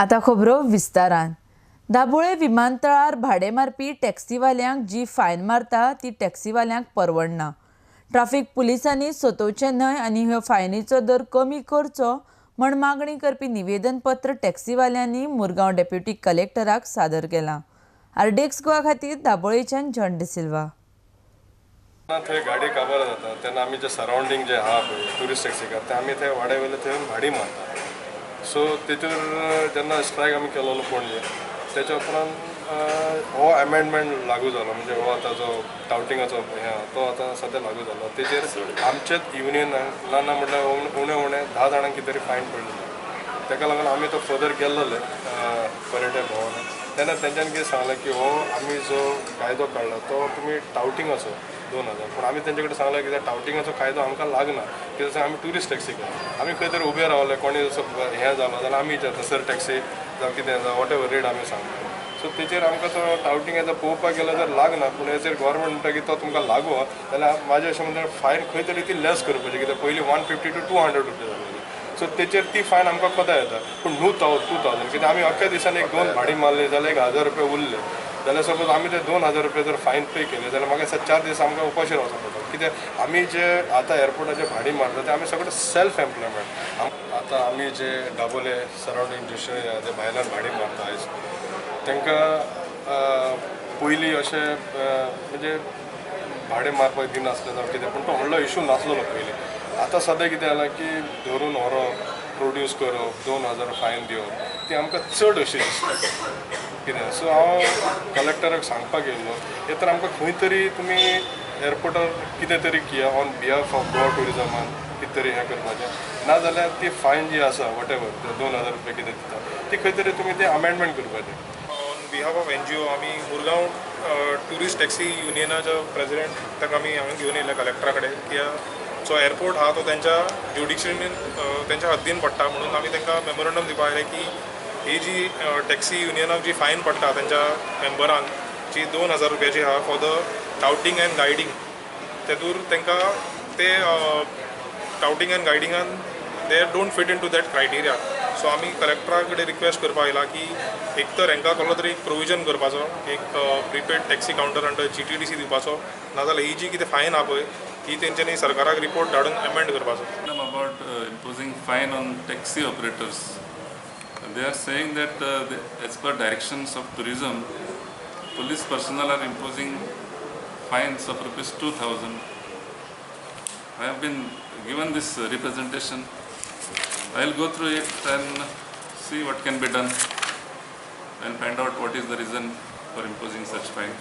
आता खबरो विस्तारान। दाबोळे विमानतळार भाडे मारपी टॅक्सीवाल्यांक जी फायन मारता ती टॅक्सीवाल्यांक परवडना। ट्राफिक पुलिसांनी सोंतवचे न्हय आनी ह्यो फायनीचो दर कमी करचो म्हण मागणी करपी निवेदन पत्र टॅक्सीवाल्यांनी मुरगांव डेप्युटी कलेक्टराक सादर केलां। आरडीएक्स गोवा खातीर दाबोळेच्यान जॉन डिसिल्वा। थंय गाडी काबार जाता तेन्ना आमी जे सरावंडींग जे आहा पळय ट्युरिस्ट टॅक्सी ते आमी थंय वाडे वयले थंय भाडी मारता। सो तेतूर जेन्ना स्ट्रायक आमी केलोलो पणजे तेच्या उपरांत हो अमेंडमेंट लागू जालो, म्हणजे हो आतां जो टावटिंगाचो तो आतां सद्या लागू जालो। तेजेर आमचेच युनियनाक ना म्हटल्यार उणें उणें 10 जाणांक कितें तरी फायन पडलेलो। तेका लागून आमी तो फर्दर गेल्लोले पर्यटक भवनात। तेन्ना तेंच्यांनी कितें सांगलें की हो आमी जो कायदो काडला तो तुमी टावटिंगाचो 2000, पूण आमी तेंचे कडेन सांगलें की टावटिंगाचो कायदो आमकां लागना, कित्याक आमी ट्युरिस्ट टॅक्सी केला। आमी खंय तरी उबे रावले, कोणी जसो हें जालो जाल्यार आमी सर टॅक्सी जावं कितें जावं वॉट एवर रेट आमी सांगता। सो तेचेर आमकां तो टावटिंगाचो पळोवपाक गेलो जर लागना, पूण हेचेर गोवोरमेंट म्हणटा की तो तुमकां लागो जाल्यार म्हाजे अशें म्हणजे फायन खंय तरी ती लेस करपाची, कित्याक पयलीं 150 to 200 रुपीज जालेली। सो तेचेर ती फायन आमकां कोता येता, पूण 2000 कित्याक आमी अख्ख्या दिसान एक 2 भाडी मारली जाल्यार 1000 रुपया उरले। जाल्यार सपोज आमी ते 2000 रुपया जर फायन पे केले जाल्यार म्हाका दिसता 4 दीस आमकां उपाशी रावचो पडटा, कित्याक आमी जे आतां एअरपोर्टाचे भाडी मारता ते आमी सगळे सेल्फ एम्प्लॉयमेंट। आतां आमी जे दाबोले सरावंडींग जे भायल्यान भाडी मारता आयज तांकां पयलीं अशें म्हणजे भाडें मारपाक दिनासलें जावं कितें, पूण तो व्हडलो इशू नासलेलो पयलीं। आतां सद्या कितें जालां की धरून व्हरप, प्रोड्यूस करप, 2000 फायन दिवप ती आमकां चड अशी दिसता कितें। सो हांव कलेक्टराक सांगपाक येयल्लो हे तर आमकां खंय तरी तुमी एअरपोर्टार कितें तरी किया ऑन बिहाफ ऑफ गोवा टुरिजमान कितें तरी हें करपाचें, नाजाल्यार ती फायन जी आसा वॉट एवर 2000 रुपया कितें दिता ती खंय तरी तुमी ते अमेंडमेंट करपाचें। ऑन बिहाफ ऑफ NGO आमी मुरगांव ट्युरिस्ट टॅक्सी युनियनाचो प्रेसिडेंट ताका आमी हांगा घेवन येयले कलेक्टरा कडेन, कित्याक जो एअरपोर्ट आहा तो त्यांच्या ज्युडिक्शरीन त्यांच्या हद्दीन पडटा, म्हणून आमी तांकां मेमोरंडम दिवपाक आयले की ही जी टॅक्सी युनियनाक जी फायन पडटा त्यांच्या मेंबरांक जी 2000 रुपयाची आहा for the touting and guiding, तेतूर तांकां ते टावटिंग एंड गायडिंगान they don't fit in to that criteria. So आमी कलेक्टरा कडेन रिक्वेस्ट करपाक आयला की एक तर हांकां कसलो तरी एक प्रोविजन करपाचो, एक prepaid taxi counter under GTDC दिवपाचो, नाजाल्यार ही जी कितें फायन आहा पळय ही तेंच्यांनी सरकाराक रिपोर्ट धाडून अमेंड करपाचो। About imposing fine on taxi operators, they are saying that as per directions of tourism, police personnel are imposing fines of ₹2000. I have been given this representation. I will go through it and see what can be done and find out what is the reason for imposing such fine.